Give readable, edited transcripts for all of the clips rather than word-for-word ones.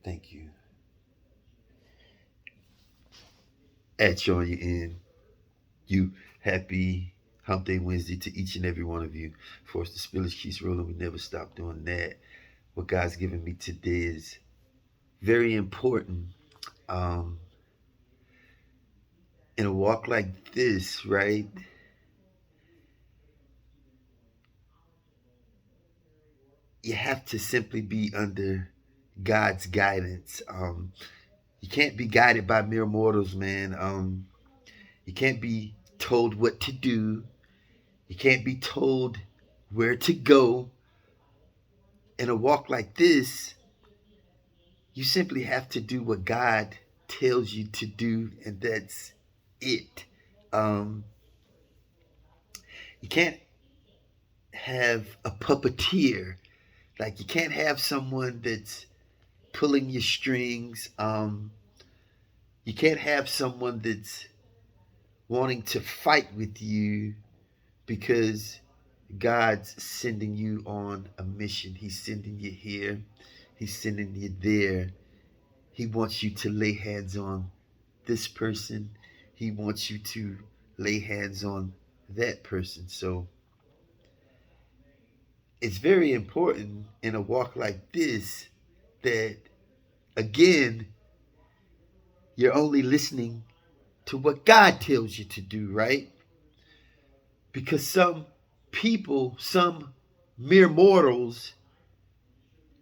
Thank you. At you on your end. You happy Hump Day Wednesday to each and every one of you. For us, the spillage keeps rolling. We never stop doing that. What God's given me today is very important. Um, in a walk like this, right? You have to simply be under God's guidance. You can't be guided by mere mortals, man. You can't be told what to do. You can't be told where to go. In a walk like this, you simply have to do what God tells you to do, and that's it. Um, you can't have a puppeteer. Like, you can't have someone that's pulling your strings. You can't have someone that's wanting to fight with you because God's sending you on a mission. He's sending you here, He's sending you there. He wants you to lay hands on this person, He wants you to lay hands on that person. So it's very important in a walk like this that, again, you're only listening to what God tells you to do, right? Because some people, some mere mortals,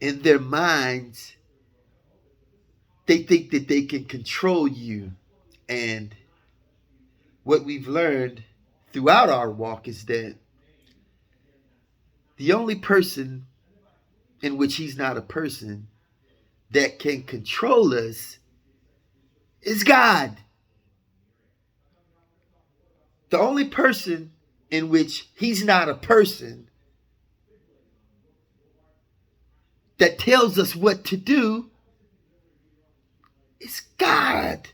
in their minds, they think that they can control you. And what we've learned throughout our walk is that the only person in which He's not a person that can control us is God. The only person in which He's not a person that tells us what to do is God.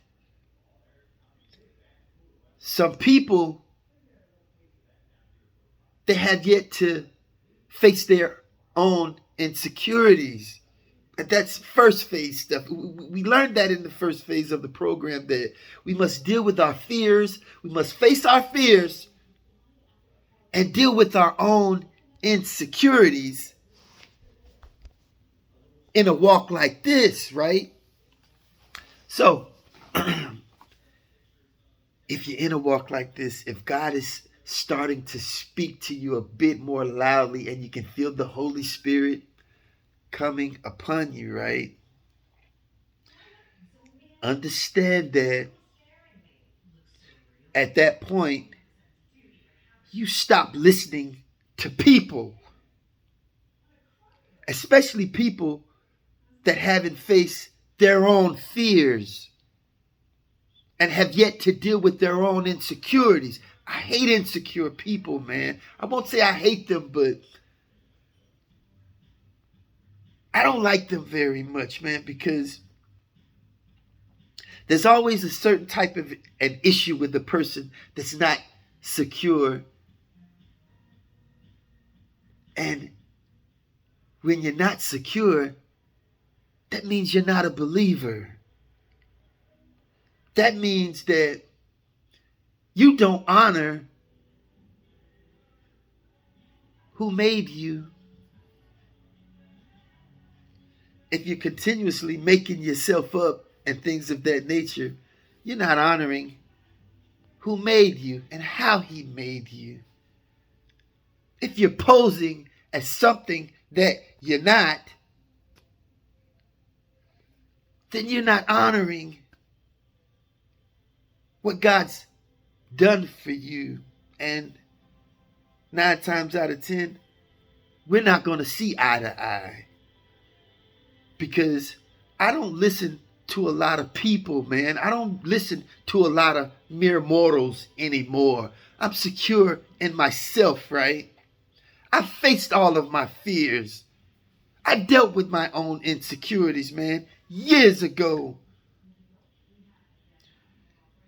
Some people, they have yet to face their own insecurities. And that's first phase stuff. We learned that in the first phase of the program, that we must deal with our fears. We must face our fears and deal with our own insecurities in a walk like this, right? So, if you're in a walk like this, if God is starting to speak to you a bit more loudly and you can feel the Holy Spirit coming upon you, right? Understand that at that point, you stop listening to people, especially people that haven't faced their own fears and have yet to deal with their own insecurities. I hate insecure people, man. I won't say I hate them, but I don't like them very much, man, because there's always a certain type of an issue with the person that's not secure. And when you're not secure, that means you're not a believer. That means that you don't honor who made you. If you're continuously making yourself up and things of that nature, you're not honoring who made you and how He made you. If you're posing as something that you're not, then you're not honoring what God's done for you. And 9 times out of 10, we're not going to see eye to eye. Because I don't listen to a lot of people, man. I don't listen to a lot of mere mortals anymore. I'm secure in myself, right? I faced all of my fears. I dealt with my own insecurities, man, years ago.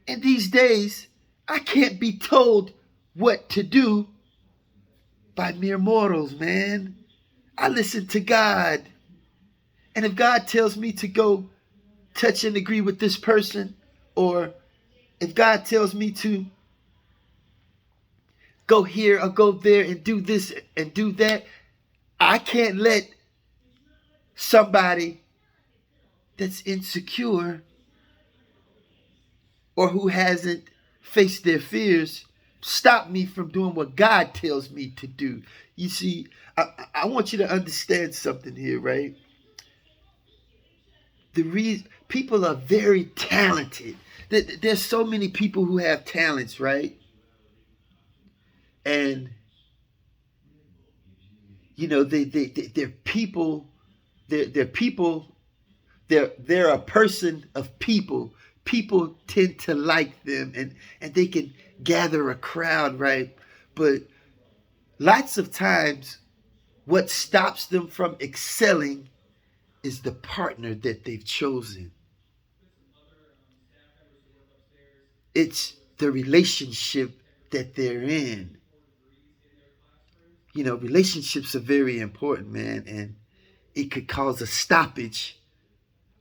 And these days, I can't be told what to do by mere mortals, man. I listen to God. And if God tells me to go touch and agree with this person, or if God tells me to go here or go there and do this and do that, I can't let somebody that's insecure or who hasn't faced their fears stop me from doing what God tells me to do. You see, I want you to understand something here, right? The reason people are very talented. There's so many people who have talents, right? And you know, they're people. They're people. They're a person of people. People tend to like them, and they can gather a crowd, right? But lots of times, what stops them from excelling is the partner that they've chosen. It's the relationship that they're in. You know, relationships are very important, man, and it could cause a stoppage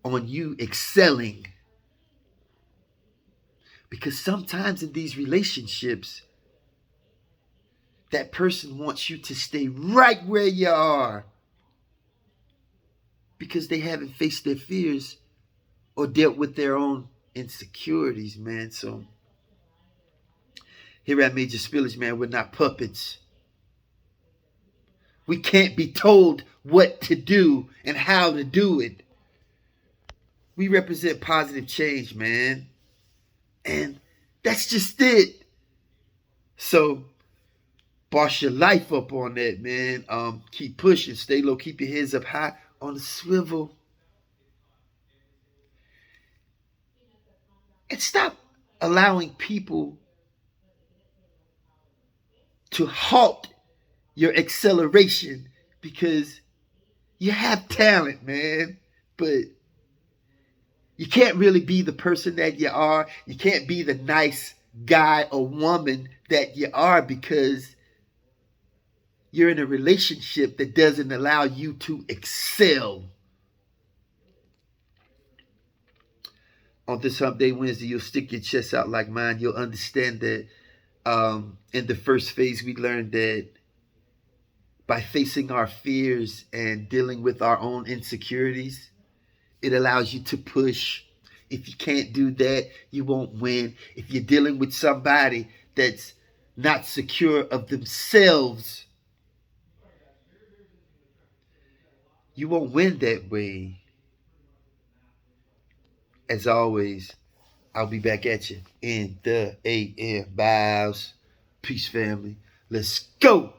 on you excelling. Because sometimes in these relationships, that person wants you to stay right where you are because they haven't faced their fears or dealt with their own insecurities, man. So here at Major Spillage, man, we're not puppets. We can't be told what to do and how to do it. We represent positive change, man. And that's just it. So boss your life up on that, man. Keep pushing, stay low, keep your heads up high on the swivel. And stop allowing people to halt your acceleration because you have talent, man. But you can't really be the person that you are. You can't be the nice guy or woman that you are because you're in a relationship that doesn't allow you to excel. On this Hump Day Wednesday, you'll stick your chest out like mine. You'll understand that in the first phase, we learned that by facing our fears and dealing with our own insecurities, it allows you to push. If you can't do that, you won't win. If you're dealing with somebody that's not secure of themselves, you won't win that way. As always, I'll be back at you in the AM. Bows. Peace, family. Let's go.